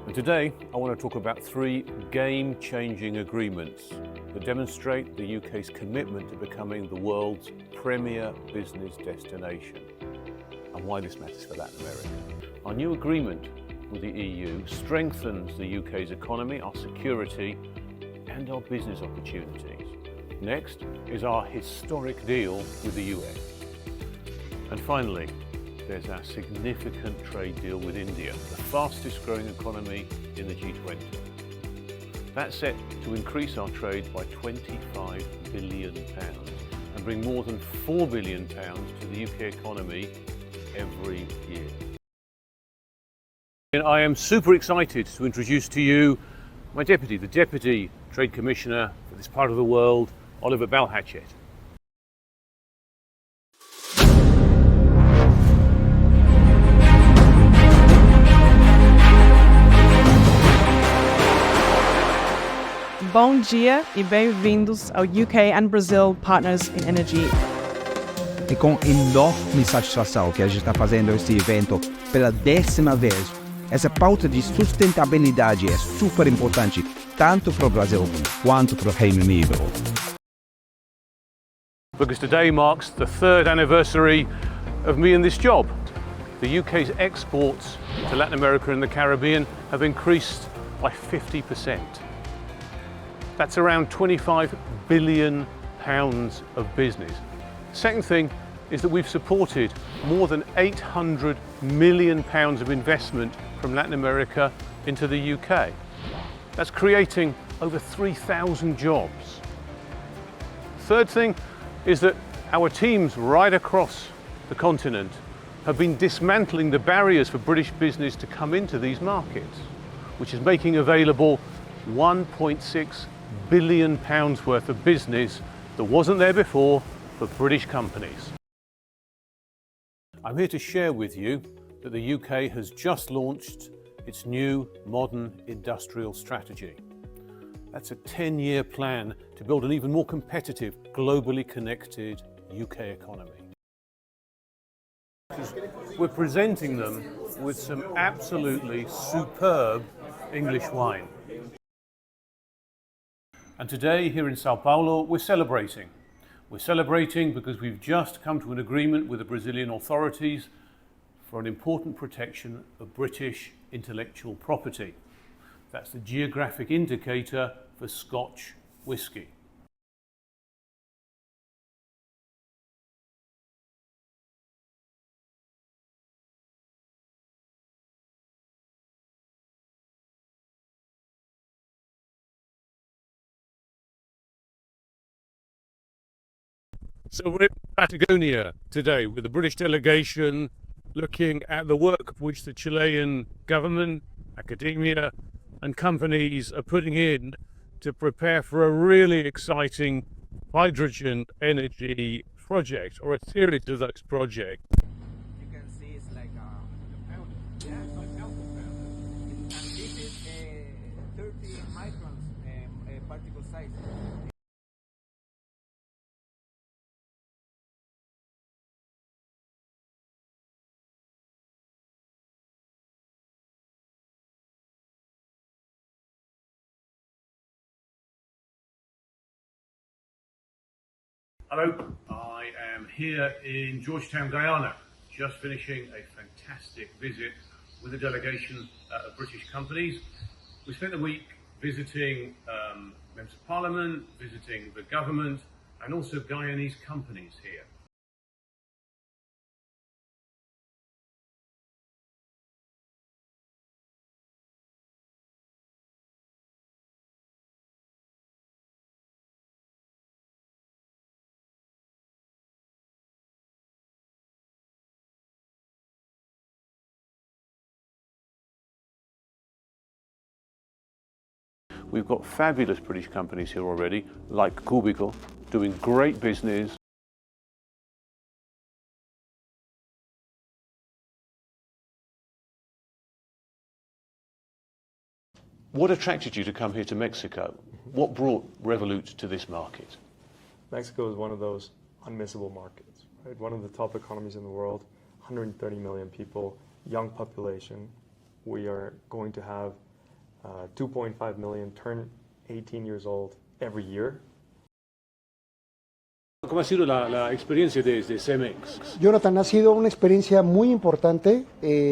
And today I want to talk about three game-changing agreements that demonstrate the UK's commitment to becoming the world's premier business destination and why this matters for Latin America. Our new agreement with the EU strengthens the UK's economy, our security and our business opportunities. Next is our historic deal with the US. And finally, there's our significant trade deal with India, the fastest growing economy in the G20. That's set to increase our trade by £25 billion and bring more than £4 billion to the UK economy every year. And I am super excited to introduce to you my deputy, the Deputy Trade Commissioner for this part of the world, Oliver Balhachet. Bom dia e bem-vindos ao UK and Brazil Partners in Energy. É com enorme satisfação que a gente está fazendo este evento pela 10ª vez. Essa pauta de sustentabilidade é super importante, tanto para o Brasil quanto para o Reino Unido. Because today marks the 3rd anniversary of me in this job. The UK's exports to Latin America and the Caribbean have increased by 50%. That's around £25 billion of business. Second thing is that we've supported more than £800 million of investment from Latin America into the UK. That's creating over 3,000 jobs. Third thing is that our teams right across the continent have been dismantling the barriers for British business to come into these markets, which is making available £1.6 billion worth of business that wasn't there before for British companies. I'm here to share with you that the UK has just launched its new modern industrial strategy. That's a 10-year plan to build an even more competitive, globally connected UK economy. We're presenting them with some absolutely superb English wine. And today, here in Sao Paulo, we're celebrating. We're celebrating because we've just come to an agreement with the Brazilian authorities for an important protection of British intellectual property. That's the geographic indicator for Scotch whisky. So we're in Patagonia today with the British delegation looking at the work which the Chilean government, academia and companies are putting in to prepare for a really exciting hydrogen energy project, or a series of those projects. You can see it's like a powder. Yeah, it's like alpha powder. And this is 30 microns particle size. Hello, I am here in Georgetown, Guyana, just finishing a fantastic visit with a delegation of British companies. We spent the week visiting members of Parliament, visiting the government, and also Guyanese companies here. We've got fabulous British companies here already, like Cubicle, doing great business. What attracted you to come here to Mexico? What brought Revolut to this market? Mexico is one of those unmissable markets, right? One of the top economies in the world, 130 million people, young population. We are going to have 2.5 million turn 18 years old every year. ¿Cómo ha sido la experiencia de Cemex? Jonathan, ha sido una experiencia muy importante.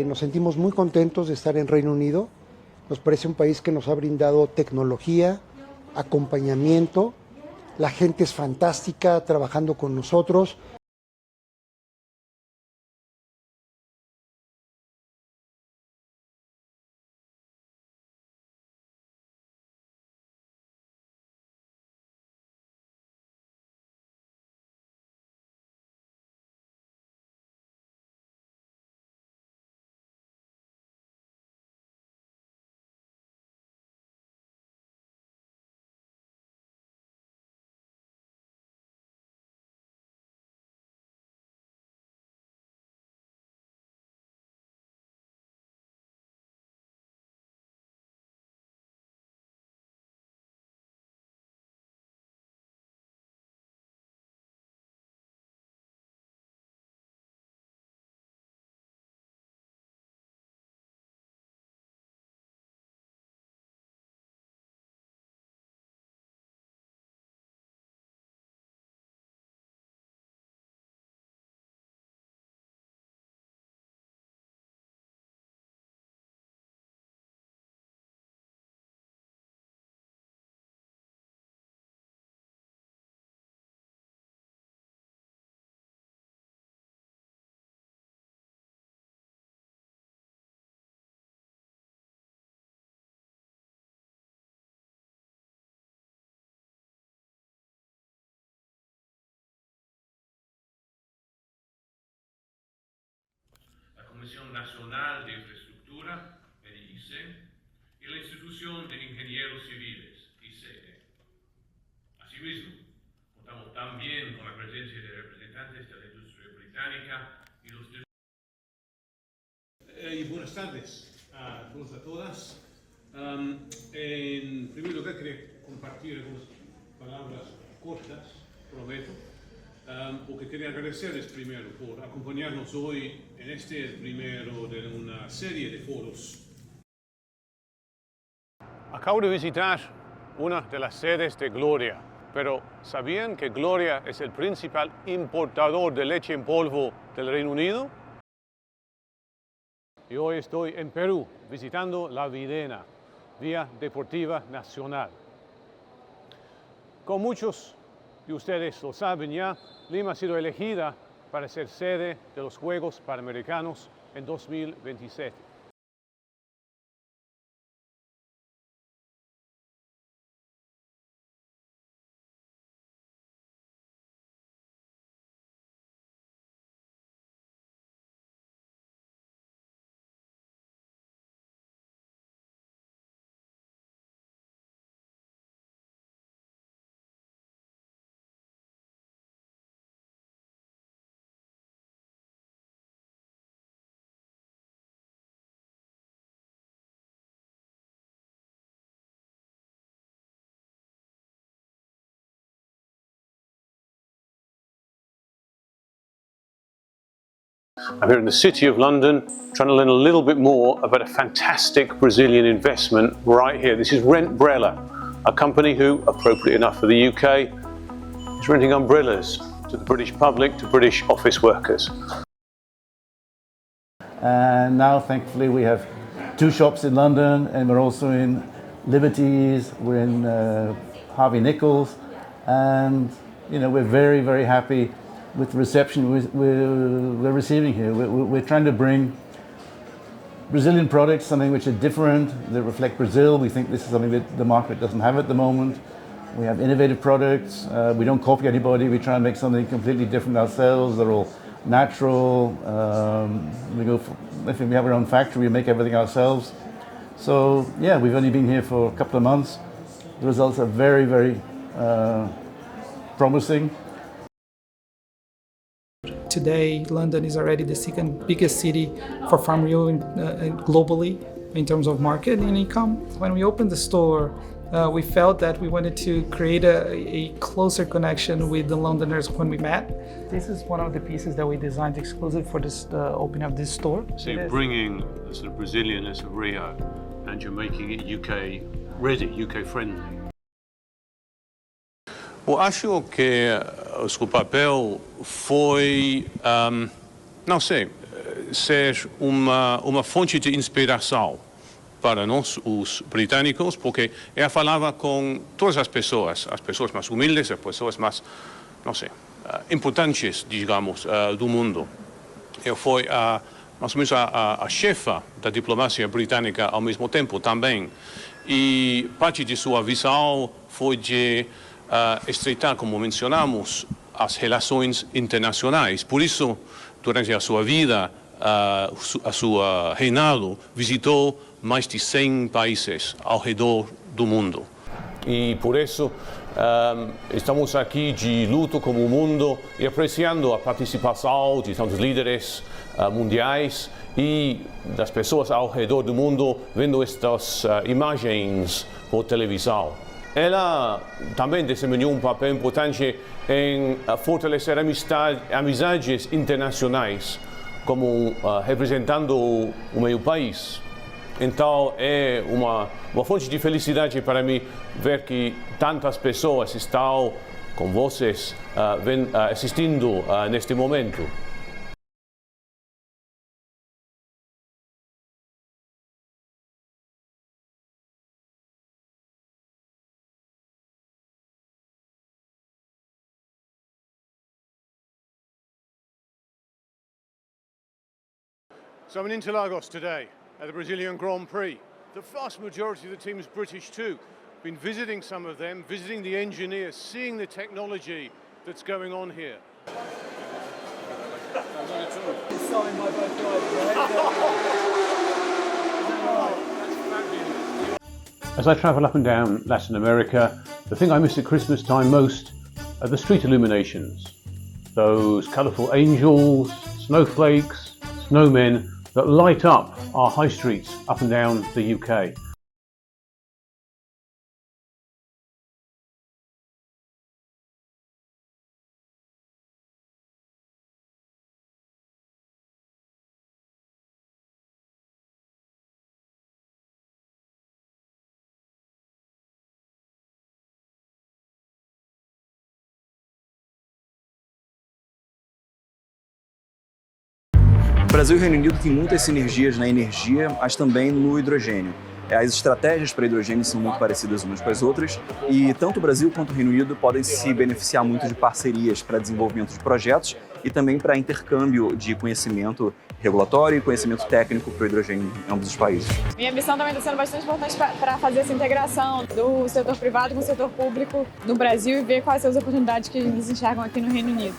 Nos sentimos muy contentos de estar en Reino Unido. Nos parece un país que nos ha brindado tecnología, acompañamiento. La gente es fantástica trabajando con nosotros. La Comisión Nacional de Infraestructura, ICE, y la Institución de Ingenieros Civiles, ICE. Asimismo, contamos también con la presencia de representantes de la industria británica y los... buenas tardes a todos y a todas. En primer lugar, quería compartir algunas palabras cortas, prometo. Porque quería agradecerles primero por acompañarnos hoy en el primero de una serie de foros. Acabo de visitar una de las sedes de Gloria, pero ¿sabían que Gloria es el principal importador de leche en polvo del Reino Unido? Y hoy estoy en Perú visitando La Videna, Vía Deportiva Nacional. Con muchos y ustedes lo saben ya, Lima ha sido elegida para ser sede de los Juegos Panamericanos en 2027. I'm here in the City of London trying to learn a little bit more about a fantastic Brazilian investment right here. This is Rentbrella, a company who, appropriately enough for the UK, is renting umbrellas to the British public, to British office workers. And now, thankfully, we have 2 shops in London, and we're also in Liberties, we're in Harvey Nichols, and we're very, very happy with the reception we're receiving here. We're trying to bring Brazilian products, something which are different, that reflect Brazil. We think this is something that the market doesn't have at the moment. We have innovative products. We don't copy anybody. We try and make something completely different ourselves. They're all natural. If we have our own factory, we make everything ourselves. So yeah, we've only been here for a couple of months. The results are very, very promising. Today, London is already the second biggest city for FarmReal globally in terms of market and income. When we opened the store, we felt that we wanted to create a closer connection with the Londoners when we met. This is one of the pieces that we designed exclusive for this opening of this store. So you're bringing the sort of Brazilianness of Rio and and you're making it UK ready, UK friendly. Eu acho que o seu papel foi, não sei, ser uma fonte de inspiração para nós, os britânicos, porque eu falava com todas as pessoas mais humildes, as pessoas mais, não sei, importantes, digamos, do mundo. Eu fui mais ou menos a chefa da diplomacia britânica ao mesmo tempo também. E parte de sua visão foi de estreitar, como mencionamos, as relações internacionais. Por isso, durante a sua vida, a sua reinado visitou mais de 100 países ao redor do mundo. E por isso estamos aqui de luto como o mundo e apreciando a participação de tantos líderes mundiais e das pessoas ao redor do mundo vendo estas imagens por televisão. Ela também desempenhou um papel importante em fortalecer amizades internacionais, como representando o meu país. Então é uma fonte de felicidade para mim ver que tantas pessoas estão com vocês assistindo neste momento. So I'm in Interlagos today at the Brazilian Grand Prix. The vast majority of the team is British too. Been visiting some of them, visiting the engineers, seeing the technology that's going on here. As I travel up and down Latin America, the thing I miss at Christmas time most are the street illuminations. Those colourful angels, snowflakes, snowmen that light up our high streets up and down the UK. O Brasil e o Reino Unido têm muitas sinergias na energia, mas também no hidrogênio. As estratégias para hidrogênio são muito parecidas umas com as outras e tanto o Brasil quanto o Reino Unido podem se beneficiar muito de parcerias para desenvolvimento de projetos e também para intercâmbio de conhecimento regulatório e conhecimento técnico para o hidrogênio em ambos os países. Minha missão também está sendo bastante importante para fazer essa integração do setor privado com o setor público no Brasil e ver quais são as oportunidades que eles enxergam aqui no Reino Unido.